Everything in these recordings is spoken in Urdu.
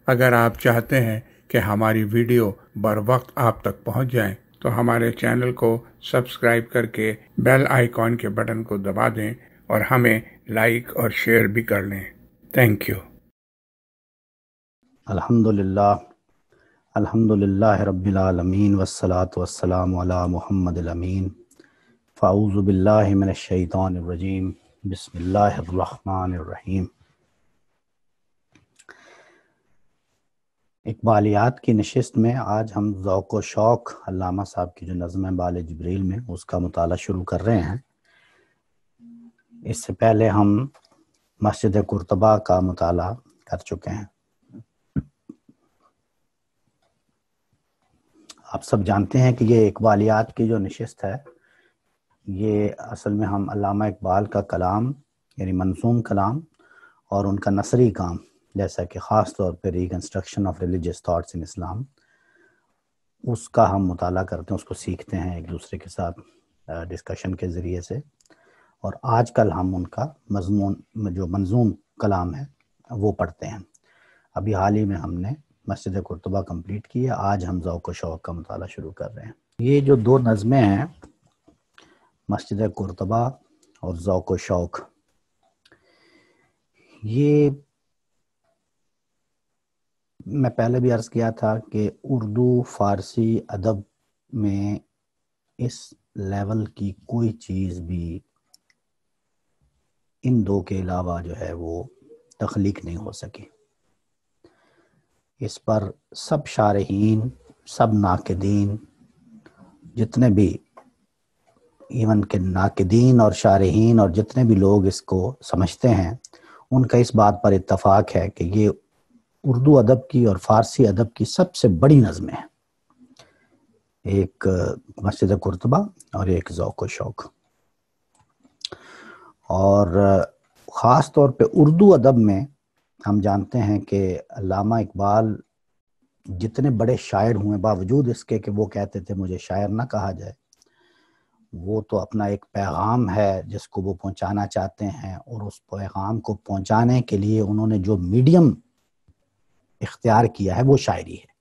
اگر آپ چاہتے ہیں کہ ہماری ویڈیو بر وقت آپ تک پہنچ جائیں تو ہمارے چینل کو سبسکرائب کر کے بیل آئیکن کے بٹن کو دبا دیں اور ہمیں لائک اور شیئر بھی کر لیں۔ Thank you. الحمدللہ رب العالمین والصلاة والسلام علی محمد الامین۔ فاعوذ باللہ من الشیطان الرجیم، بسم اللہ الرحمن الرحیم۔ اقبالیات کی نشست میں آج ہم ذوق و شوق علامہ صاحب کی جو نظم ہے بال جبریل میں اس کا مطالعہ شروع کر رہے ہیں۔ اس سے پہلے ہم مسجد قرطبہ کا مطالعہ کر چکے ہیں۔ آپ سب جانتے ہیں کہ یہ اقبالیات کی جو نشست ہے یہ اصل میں ہم علامہ اقبال کا کلام یعنی منظوم کلام اور ان کا نثری کام جیسا کہ خاص طور پہ reconstruction of religious thoughts in Islam اس کا ہم مطالعہ کرتے ہیں، اس کو سیکھتے ہیں ایک دوسرے کے ساتھ ڈسکشن کے ذریعے سے، اور آج کل ہم ان کا مضمون جو منظوم کلام ہے وہ پڑھتے ہیں۔ ابھی حال ہی میں ہم نے مسجد قرطبہ کمپلیٹ کی ہے، آج ہم ذوق و شوق کا مطالعہ شروع کر رہے ہیں۔ یہ جو دو نظمیں ہیں مسجد قرطبہ اور ذوق و شوق، یہ میں پہلے بھی عرض کیا تھا کہ اردو فارسی ادب میں اس لیول کی کوئی چیز بھی ان دو کے علاوہ جو ہے وہ تخلیق نہیں ہو سکی۔ اس پر سب شارحین، سب ناقدین، جتنے بھی ایون کہ ناقدین اور شارحین اور جتنے بھی لوگ اس کو سمجھتے ہیں ان کا اس بات پر اتفاق ہے کہ یہ اردو ادب کی اور فارسی ادب کی سب سے بڑی نظمیں ہیں، ایک مسجد قرطبہ اور ایک ذوق و شوق۔ اور خاص طور پہ اردو ادب میں ہم جانتے ہیں کہ علامہ اقبال جتنے بڑے شاعر ہوئے باوجود اس کے کہ وہ کہتے تھے مجھے شاعر نہ کہا جائے، وہ تو اپنا ایک پیغام ہے جس کو وہ پہنچانا چاہتے ہیں، اور اس پیغام کو پہنچانے کے لیے انہوں نے جو میڈیم اختیار کیا ہے وہ شاعری ہے۔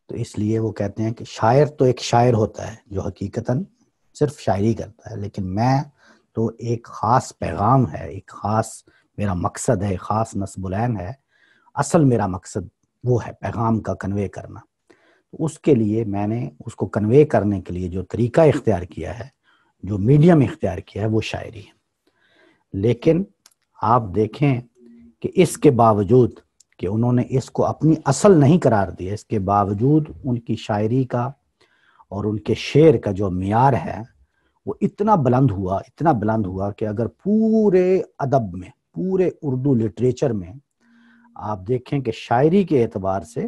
تو اس لیے وہ کہتے ہیں کہ شاعر تو ایک شاعر ہوتا ہے جو حقیقتاً صرف شاعری کرتا ہے، لیکن میں تو ایک خاص پیغام ہے، ایک خاص میرا مقصد ہے، خاص نصب العین ہے، اصل میرا مقصد وہ ہے پیغام کا کنوے کرنا۔ اس کے لیے میں نے اس کو کنوے کرنے کے لیے جو طریقہ اختیار کیا ہے، جو میڈیم اختیار کیا ہے وہ شاعری ہے۔ لیکن آپ دیکھیں کہ اس کے باوجود کہ انہوں نے اس کو اپنی اصل نہیں قرار دیا، اس کے باوجود ان کی شاعری کا اور ان کے شعر کا جو معیار ہے وہ اتنا بلند ہوا کہ اگر پورے ادب میں، پورے اردو لٹریچر میں آپ دیکھیں کہ شاعری کے اعتبار سے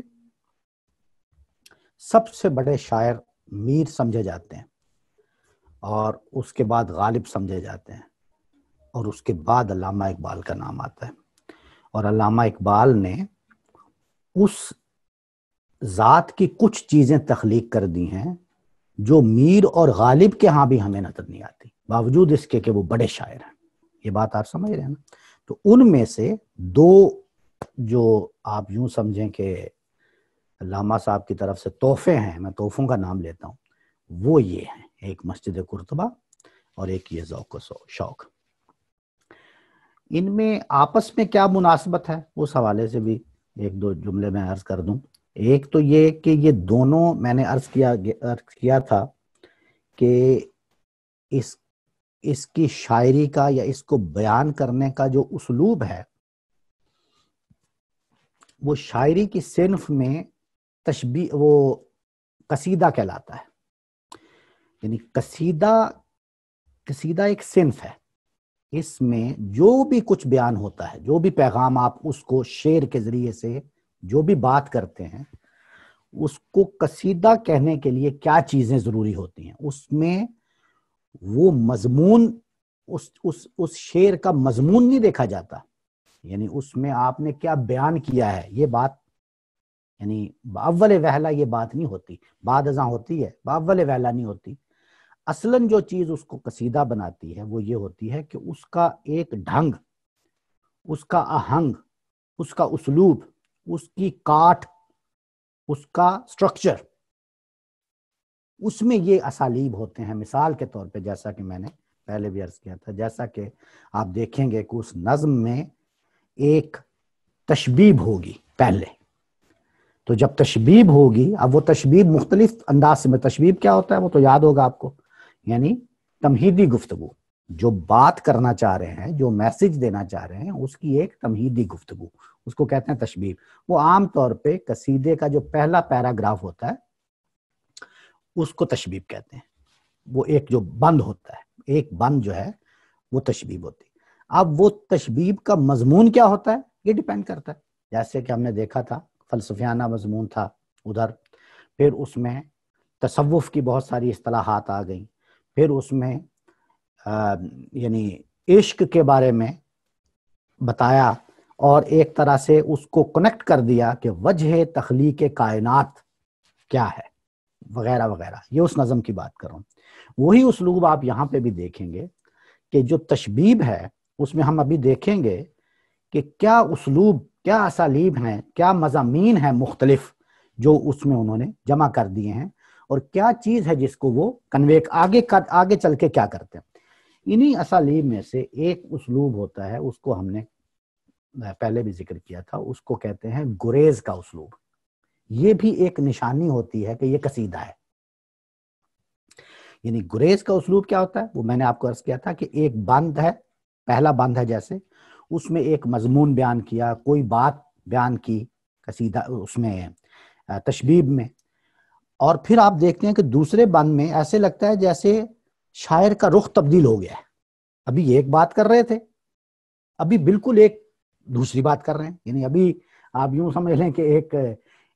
سب سے بڑے شاعر میر سمجھے جاتے ہیں، اور اس کے بعد غالب سمجھے جاتے ہیں، اور اس کے بعد علامہ اقبال کا نام آتا ہے۔ اور علامہ اقبال نے اس ذات کی کچھ چیزیں تخلیق کر دی ہیں جو میر اور غالب کے ہاں بھی ہمیں نظر نہیں آتی، باوجود اس کے کہ وہ بڑے شاعر ہیں۔ یہ بات آپ سمجھ رہے ہیں نا؟ تو ان میں سے دو جو آپ یوں سمجھیں کہ علامہ صاحب کی طرف سے تحفے ہیں، میں تحفوں کا نام لیتا ہوں، وہ یہ ہیں، ایک مسجد قرطبہ اور ایک یہ ذوق و شوق۔ ان میں آپس میں کیا مناسبت ہے اس حوالے سے بھی ایک دو جملے میں عرض کر دوں۔ ایک تو یہ کہ یہ دونوں میں نے عرض کیا تھا کہ اس کی شاعری کا یا اس کو بیان کرنے کا جو اسلوب ہے وہ شاعری کی صنف میں تشبیہ، وہ قصیدہ کہلاتا ہے، یعنی قصیدہ ایک صنف ہے، اس میں جو بھی کچھ بیان ہوتا ہے، جو بھی پیغام آپ اس کو شعر کے ذریعے سے جو بھی بات کرتے ہیں، اس کو قصیدہ کہنے کے لیے کیا چیزیں ضروری ہوتی ہیں، اس میں وہ مضمون، اس شعر کا مضمون نہیں دیکھا جاتا، یعنی اس میں آپ نے کیا بیان کیا ہے، یہ بات یعنی باول وہلا یہ بات نہیں ہوتی، بعد ازاں ہوتی ہے، باول وہلا نہیں ہوتی۔ اصلاً جو چیز اس کو قصیدہ بناتی ہے وہ یہ ہوتی ہے کہ اس کا ایک ڈھنگ، اس کا آہنگ، اس کا اسلوب، اس کی کاٹ، اس کا سٹرکچر، اس میں یہ اسالیب ہوتے ہیں. مثال کے طور پہ جیسا کہ میں نے پہلے بھی عرض کیا تھا، جیسا کہ آپ دیکھیں گے کہ اس نظم میں ایک تشبیب ہوگی پہلے. تو جب تشبیب ہوگی، اب وہ تشبیب مختلف انداز سے، میں تشبیب کیا ہوتا ہے وہ تو یاد ہوگا آپ کو، یعنی تمہیدی گفتگو، جو بات کرنا چاہ رہے ہیں، جو میسج دینا چاہ رہے ہیں، اس کی ایک تمہیدی گفتگو، اس کو کہتے ہیں تشبیب. وہ عام طور پہ قصیدے کا جو پہلا پیراگراف ہوتا ہے اس کو تشبیب کہتے ہیں. وہ ایک جو بند ہوتا ہے، ایک بند جو ہے وہ تشبیب ہوتی ہے. اب وہ تشبیب کا مضمون کیا ہوتا ہے یہ ڈیپینڈ کرتا ہے. جیسے کہ ہم نے دیکھا تھا فلسفیانہ مضمون تھا ادھر، پھر اس میں تصوف کی بہت ساری اصطلاحات آ گئیں، پھر اس میں یعنی عشق کے بارے میں بتایا، اور ایک طرح سے اس کو کنیکٹ کر دیا کہ وجہ تخلیق کائنات کیا ہے، وغیرہ وغیرہ. یہ اس نظم کی بات کر رہا ہوں. وہی اسلوب آپ یہاں پہ بھی دیکھیں گے کہ جو تشبیب ہے اس میں ہم ابھی دیکھیں گے کہ کیا اسلوب، کیا اسالیب ہیں، کیا مضامین ہیں مختلف جو اس میں انہوں نے جمع کر دیے ہیں، اور کیا چیز ہے جس کو وہ کنوے آگے چل کے کیا کرتے ہیں. انہی اسالیب میں سے ایک اسلوب ہوتا ہے، اس کو ہم نے پہلے بھی ذکر کیا تھا، اس کو کہتے ہیں گریز کا اسلوب. یہ بھی ایک نشانی ہوتی ہے کہ یہ قصیدہ ہے. یعنی گریز کا اسلوب کیا ہوتا ہے وہ میں نے آپ کو عرض کیا تھا کہ ایک بند ہے، پہلا بند ہے، جیسے اس میں ایک مضمون بیان کیا، کوئی بات بیان کی قصیدہ اس میں تشبیب میں، اور پھر آپ دیکھتے ہیں کہ دوسرے بند میں ایسے لگتا ہے جیسے شاعر کا رخ تبدیل ہو گیا ہے. ابھی ایک بات کر رہے تھے، ابھی بالکل ایک دوسری بات کر رہے ہیں. یعنی ابھی آپ یوں سمجھ لیں کہ ایک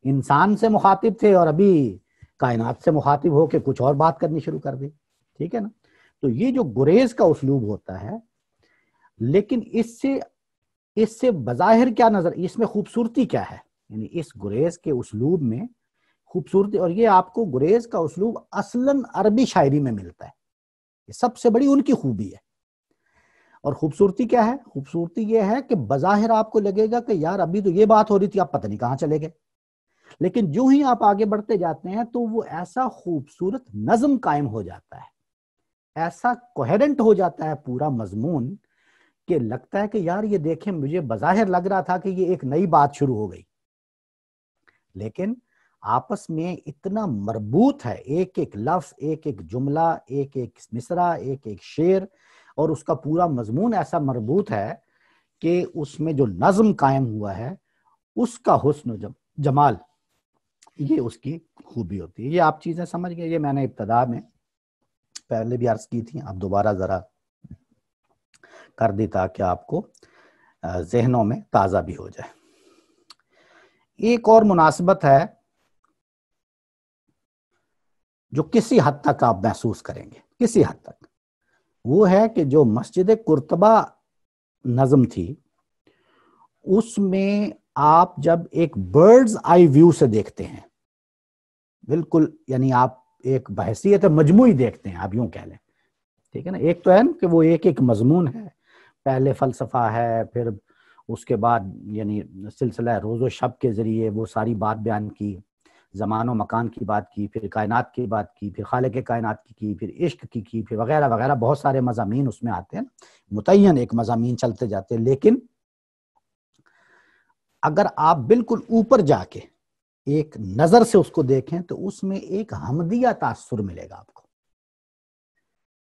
انسان سے مخاطب تھے اور ابھی کائنات سے مخاطب ہو کے کچھ اور بات کرنی شروع کر دی. ٹھیک ہے نا؟ تو یہ جو گریز کا اسلوب ہوتا ہے، لیکن اس سے بظاہر کیا نظر، اس میں خوبصورتی کیا ہے، یعنی اس گریز کے اسلوب میں خوبصورتی، اور یہ آپ کو گریز کا اسلوب اصلاً عربی شاعری میں ملتا ہے. یہ سب سے بڑی ان کی خوبی ہے. اور خوبصورتی کیا ہے؟ خوبصورتی یہ ہے کہ بظاہر آپ کو لگے گا کہ یار ابھی تو یہ بات ہو رہی تھی، آپ پتہ نہیں کہاں چلے گئے، لیکن جو ہی آپ آگے بڑھتے جاتے ہیں تو وہ ایسا خوبصورت نظم قائم ہو جاتا ہے، ایسا کوہیرنٹ ہو جاتا ہے پورا مضمون کہ لگتا ہے کہ یار یہ دیکھیں، مجھے بظاہر لگ رہا تھا کہ یہ ایک نئی بات شروع ہو گئی، لیکن آپس میں اتنا مربوط ہے، ایک ایک لفظ، ایک ایک جملہ، ایک ایک مصرع، ایک ایک شعر، اور اس کا پورا مضمون ایسا مربوط ہے کہ اس میں جو نظم قائم ہوا ہے اس کا حسن و جمال، یہ اس کی خوبی ہوتی ہے. یہ آپ چیزیں سمجھ گئے. یہ میں نے ابتدا میں پہلے بھی عرض کی تھی، اب دوبارہ ذرا کر دی تاکہ آپ کو ذہنوں میں تازہ بھی ہو جائے. ایک اور مناسبت ہے جو کسی حد تک آپ محسوس کریں گے، کسی حد تک، وہ ہے کہ جو مسجد قرطبہ نظم تھی اس میں آپ جب ایک برڈز آئی ویو سے دیکھتے ہیں، بالکل یعنی آپ ایک بحیثیت مجموعی دیکھتے ہیں، آپ یوں کہہ لیں. ٹھیک ہے نا؟ ایک تو ہے کہ وہ ایک ایک مضمون ہے، پہلے فلسفہ ہے، پھر اس کے بعد یعنی سلسلہ روز و شب کے ذریعے وہ ساری بات بیان کی، زمان و مکان کی بات کی، پھر کائنات کی بات کی، پھر خالق کائنات کی، پھر عشق کی، پھر وغیرہ وغیرہ، بہت سارے مضامین اس میں آتے ہیں، متعین ایک مضامین چلتے جاتے ہیں. لیکن اگر آپ بالکل اوپر جا کے ایک نظر سے اس کو دیکھیں تو اس میں ایک حمدیہ تاثر ملے گا آپ کو.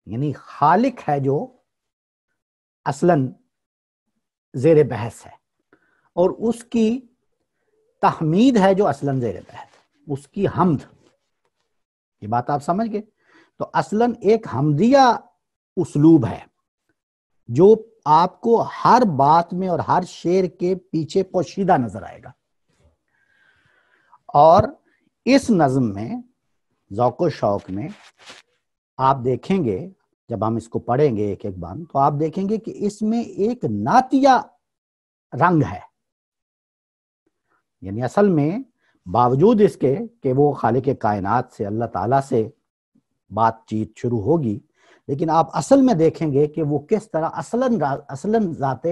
یعنی خالق ہے جو اصلاً زیر بحث ہے، اور اس کی تحمید ہے جو اصلاً زیر بحث، اس کی حمد. یہ بات آپ سمجھ گئے؟ تو اصلاً ایک حمدیہ اسلوب ہے جو آپ کو ہر بات میں اور ہر شعر کے پیچھے پوشیدہ نظر آئے گا. اور اس نظم میں ذوق و شوق میں آپ دیکھیں گے، جب ہم اس کو پڑھیں گے ایک ایک بند، تو آپ دیکھیں گے کہ اس میں ایک نعتیہ رنگ ہے. یعنی اصل میں باوجود اس کے کہ وہ خالق کائنات سے، اللہ تعالیٰ سے بات چیت شروع ہوگی، لیکن آپ اصل میں دیکھیں گے کہ وہ کس طرح اصلاً ذات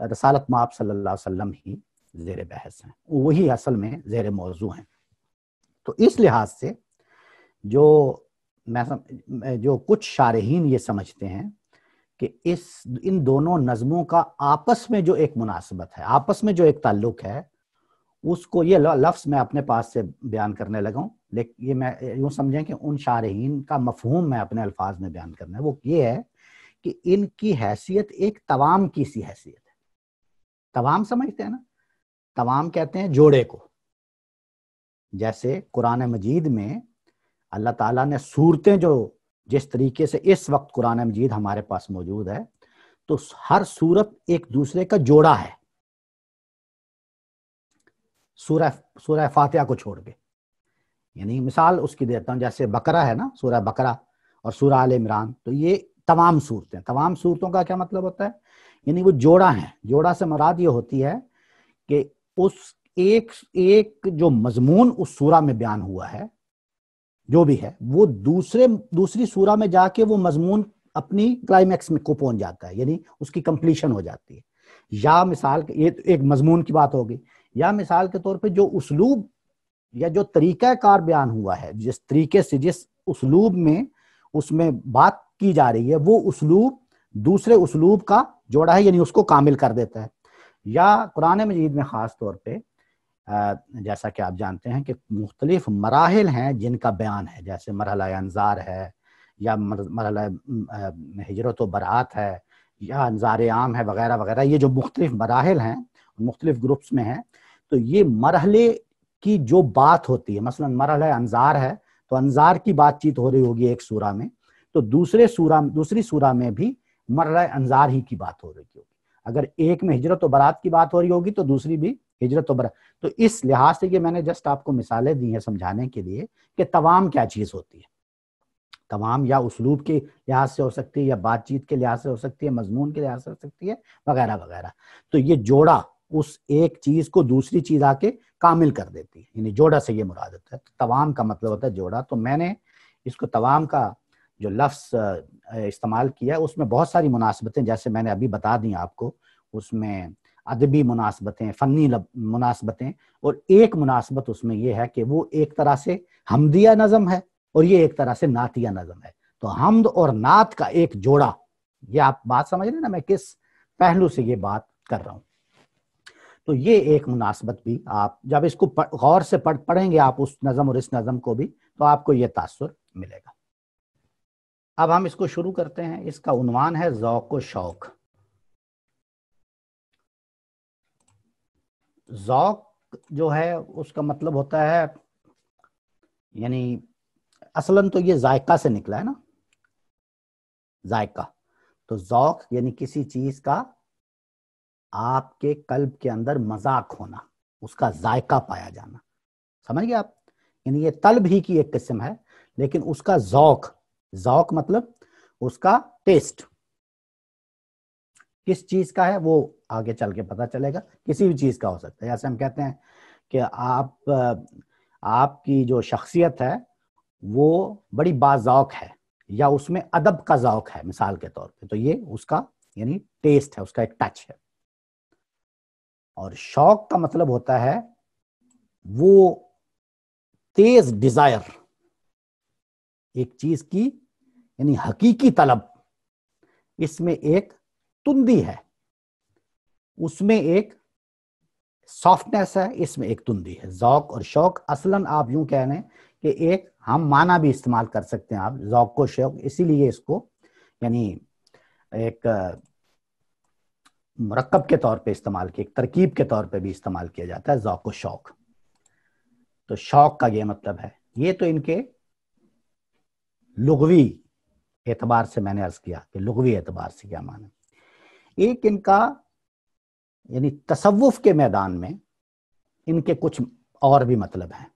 رسالت مآب صلی اللہ علیہ وسلم ہی زیر بحث ہیں، وہی اصل میں زیر موضوع ہیں۔ تو اس لحاظ سے جو کچھ شارحین یہ سمجھتے ہیں کہ ان دونوں نظموں کا آپس میں جو ایک مناسبت ہے، آپس میں جو ایک تعلق ہے، اس کو یہ لفظ میں اپنے پاس سے بیان کرنے لگا ہوں، لیکن یہ میں یوں سمجھیں کہ ان شارحین کا مفہوم میں اپنے الفاظ میں بیان کرنا ہے، وہ یہ ہے کہ ان کی حیثیت ایک توام کی سی حیثیت ہے۔ توام سمجھتے ہیں نا؟ توام کہتے ہیں جوڑے کو۔ جیسے قرآن مجید میں اللہ تعالیٰ نے صورتیں جو جس طریقے سے اس وقت قرآن مجید ہمارے پاس موجود ہے، تو ہر صورت ایک دوسرے کا جوڑا ہے، سورہ فاتحہ کو چھوڑ کے۔ یعنی مثال اس کی دیتا ہوں، جیسے بقرہ ہے نا، سورہ بقرہ اور سورہ آل عمران، تو یہ تمام صورتیں، تمام صورتوں کا کیا مطلب ہوتا ہے؟ یعنی وہ جوڑا ہیں۔ جوڑا سے مراد یہ ہوتی ہے کہ اس ایک جو مضمون اس سورہ میں بیان ہوا ہے، جو بھی ہے، وہ دوسری سورہ میں جا کے وہ مضمون اپنی کلائمیکس میں کو پہنچ جاتا ہے، یعنی اس کی کمپلیشن ہو جاتی ہے۔ یا مثال، یہ ایک مضمون کی بات ہوگی، یا مثال کے طور پہ جو اسلوب یا جو طریقہ کار بیان ہوا ہے، جس طریقے سے جس اسلوب میں اس میں بات کی جا رہی ہے، وہ اسلوب دوسرے اسلوب کا جوڑا ہے، یعنی اس کو کامل کر دیتا ہے۔ یا قرآن مجید میں خاص طور پہ جیسا کہ آپ جانتے ہیں کہ مختلف مراحل ہیں جن کا بیان ہے، جیسے مرحلہ انذار ہے، یا مرحلہ ہجرت و برات ہے، یا انذار عام ہے، وغیرہ وغیرہ۔ یہ جو مختلف مراحل ہیں، مختلف گروپس میں ہیں، تو یہ مرحلے کی جو بات ہوتی ہے، مثلا مرحلہ انذار ہے تو انذار کی بات چیت ہو رہی ہوگی ایک سورہ میں، تو دوسری سورہ میں بھی مرحلہ انذار ہی کی بات ہو رہی ہوگی۔ اگر ایک میں ہجرت و برات کی بات ہو رہی ہوگی تو دوسری بھی ہجرت و برات۔ تو اس لحاظ سے یہ میں نے جسٹ آپ کو مثالیں دی ہیں سمجھانے کے لیے کہ توام کیا چیز ہوتی ہے۔ توام یا اسلوب کے لحاظ سے ہو سکتی ہے، یا بات چیت کے لحاظ سے ہو سکتی ہے، مضمون کے لحاظ سے ہو سکتی ہے، وغیرہ وغیرہ۔ تو یہ جوڑا اس ایک چیز کو دوسری چیز آ کے کامل کر دیتی ہے، یعنی جوڑا سے یہ مراد ہوتا ہے۔ توام کا مطلب ہوتا ہے جوڑا۔ تو میں نے اس کو توام کا جو لفظ استعمال کیا ہے، اس میں بہت ساری مناسبتیں، جیسے میں نے ابھی بتا دیں آپ کو، اس میں ادبی مناسبتیں، فنی مناسبتیں، اور ایک مناسبت اس میں یہ ہے کہ وہ ایک طرح سے حمدیہ نظم ہے اور یہ ایک طرح سے نعتیہ نظم ہے۔ تو حمد اور نعت کا ایک جوڑا، یہ آپ بات سمجھ رہے ہیں نا میں کس پہلو سے یہ بات کر رہا ہوں۔ تو یہ ایک مناسبت بھی آپ جب اس کو غور سے پڑھیں گے آپ، اس نظم اور اس نظم کو بھی، تو آپ کو یہ تاثر ملے گا۔ اب ہم اس کو شروع کرتے ہیں۔ اس کا عنوان ہے ذوق و شوق۔ ذوق جو ہے اس کا مطلب ہوتا ہے، یعنی اصلاً تو یہ ذائقہ سے نکلا ہے نا، ذائقہ۔ تو ذوق یعنی کسی چیز کا آپ کے قلب کے اندر مذاق ہونا، اس کا ذائقہ پایا جانا، سمجھ گئے آپ؟ یعنی یہ طلب ہی کی ایک قسم ہے، لیکن اس کا ذوق مطلب اس کا ٹیسٹ کس چیز کا ہے، وہ آگے چل کے پتہ چلے گا۔ کسی بھی چیز کا ہو سکتا ہے۔ جیسے ہم کہتے ہیں کہ آپ کی جو شخصیت ہے وہ بڑی باذوق ہے، یا اس میں ادب کا ذوق ہے مثال کے طور پہ، تو یہ اس کا یعنی ٹیسٹ ہے، اس کا ایک ٹچ ہے۔ اور شوق کا مطلب ہوتا ہے وہ تیز ڈیزائر، ایک چیز کی یعنی حقیقی طلب۔ اس میں ایک تندی ہے، اس میں ایک سافٹنیس ہے، اس میں ایک تندی ہے۔ ذوق اور شوق اصلاً آپ یوں کہہ لیں کہ ایک ہم معنی بھی استعمال کر سکتے ہیں آپ، ذوق و شوق، اسی لیے اس کو یعنی ایک مرکب کے طور پہ استعمال کیا، ایک ترکیب کے طور پہ بھی استعمال کیا جاتا ہے ذوق و شوق۔ تو شوق کا یہ مطلب ہے۔ یہ تو ان کے لغوی اعتبار سے میں نے عرض کیا کہ لغوی اعتبار سے کیا معنی۔ ایک ان کا یعنی تصوف کے میدان میں ان کے کچھ اور بھی مطلب ہیں،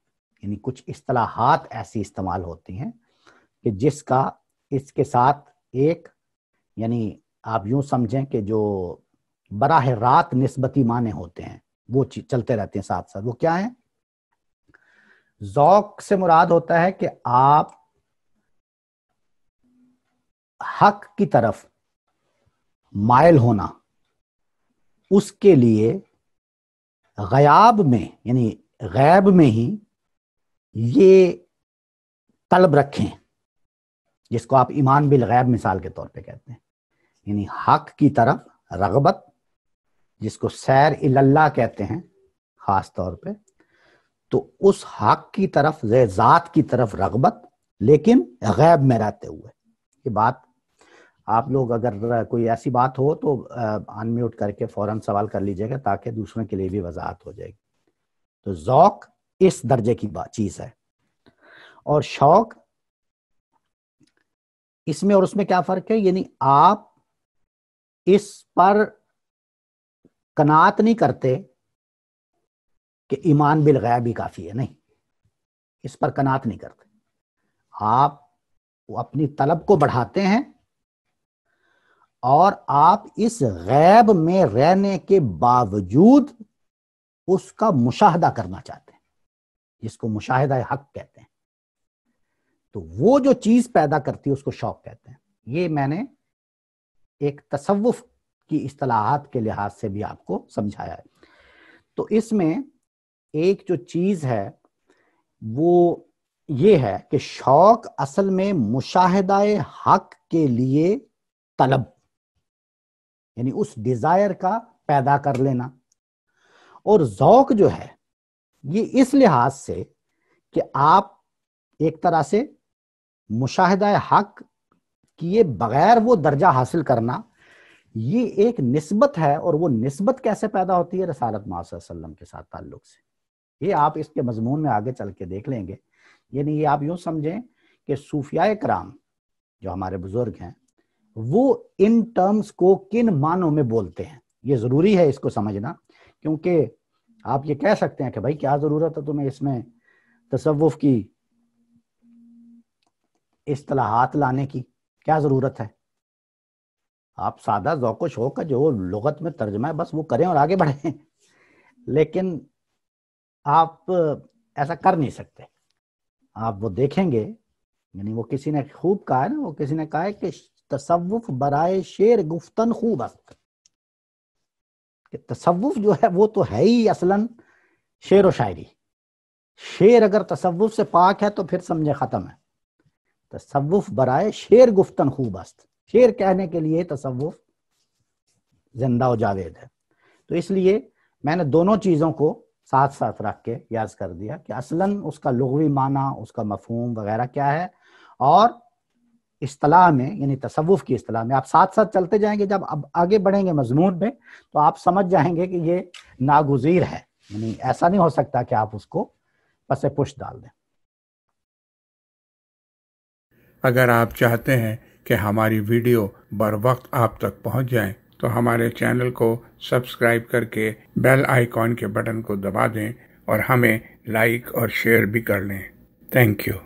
یعنی کچھ اصطلاحات ایسی استعمال ہوتی ہیں کہ جس کا اس کے ساتھ ایک یعنی آپ یوں سمجھیں کہ جو براہ راست نسبتی معنی ہوتے ہیں وہ چلتے رہتے ہیں ساتھ ساتھ۔ وہ کیا ہیں؟ ذوق سے مراد ہوتا ہے کہ آپ حق کی طرف مائل ہونا، اس کے لیے غیاب میں یعنی غیب میں ہی یہ طلب رکھیں، جس کو آپ ایمان بالغیب مثال کے طور پہ کہتے ہیں، یعنی حق کی طرف رغبت، جس کو سیر اللہ کہتے ہیں خاص طور پہ، تو اس حق کی طرف ذات کی طرف رغبت، لیکن غیب میں رہتے ہوئے۔ یہ بات آپ لوگ اگر کوئی ایسی بات ہو تو ان میوٹ کر کے فوراً سوال کر لیجئے گا تاکہ دوسروں کے لیے بھی وضاحت ہو جائے گی۔ تو ذوق اس درجے کی چیز ہے، اور شوق اس میں اور اس میں کیا فرق ہے؟ یعنی آپ اس پر قناعت نہیں کرتے کہ ایمان بالغیب ہی کافی ہے، نہیں، اس پر قناعت نہیں کرتے، آپ اپنی طلب کو بڑھاتے ہیں اور آپ اس غیب میں رہنے کے باوجود اس کا مشاہدہ کرنا چاہتے ہیں، جس کو مشاہدہ حق کہتے ہیں۔ تو وہ جو چیز پیدا کرتی ہے اس کو شوق کہتے ہیں۔ یہ میں نے ایک تصوف کی اصطلاحات کے لحاظ سے بھی آپ کو سمجھایا ہے۔ تو اس میں ایک جو چیز ہے وہ یہ ہے کہ شوق اصل میں مشاہدہ حق کے لیے طلب، یعنی اس ڈیزائر کا پیدا کر لینا، اور ذوق جو ہے یہ اس لحاظ سے کہ آپ ایک طرح سے مشاہدہ حق کیے بغیر وہ درجہ حاصل کرنا، یہ ایک نسبت ہے، اور وہ نسبت کیسے پیدا ہوتی ہے؟ رسالت محمد صلی اللہ علیہ وسلم کے ساتھ تعلق سے۔ یہ آپ اس کے مضمون میں آگے چل کے دیکھ لیں گے۔ یعنی یہ آپ یوں سمجھیں کہ صوفیاء کرام جو ہمارے بزرگ ہیں وہ ان ٹرمز کو کن معنوں میں بولتے ہیں، یہ ضروری ہے اس کو سمجھنا، کیونکہ آپ یہ کہہ سکتے ہیں کہ بھائی کیا ضرورت ہے تمہیں اس میں تصوف کی اصطلاحات لانے کی، کیا ضرورت ہے؟ آپ سادہ ذوق و شوق کا جو لغت میں ترجمہ ہے بس وہ کریں اور آگے بڑھیں، لیکن آپ ایسا کر نہیں سکتے۔ آپ وہ دیکھیں گے، یعنی وہ کسی نے خوب کہا ہے نا، وہ کسی نے کہا ہے کہ تصوف برائے شعر گفتن خوب است، کہ تصوف جو ہے وہ تو ہے ہی اصلاً شعر و شاعری، شعر اگر تصوف سے پاک ہے تو پھر سمجھے ختم ہے۔ تصوف برائے شعر گفتن خوب است، شعر کہنے کے لیے تصوف زندہ و جاوید ہے۔ تو اس لیے میں نے دونوں چیزوں کو ساتھ ساتھ رکھ کے یاز کر دیا کہ اصلاً اس کا لغوی معنی، اس کا مفہوم وغیرہ کیا ہے، اور اصطلاح میں یعنی تصوف کی اصطلاح میں آپ ساتھ ساتھ چلتے جائیں گے، جب اب آگے بڑھیں گے مضمون میں تو آپ سمجھ جائیں گے کہ یہ ناگزیر ہے، یعنی ایسا نہیں ہو سکتا کہ آپ اس کو پس پش ڈال دیں۔ اگر آپ چاہتے ہیں کہ ہماری ویڈیو بر وقت آپ تک پہنچ جائیں تو ہمارے چینل کو سبسکرائب کر کے بیل آئیکن کے بٹن کو دبا دیں اور ہمیں لائک اور شیئر بھی کر لیں۔ Thank you.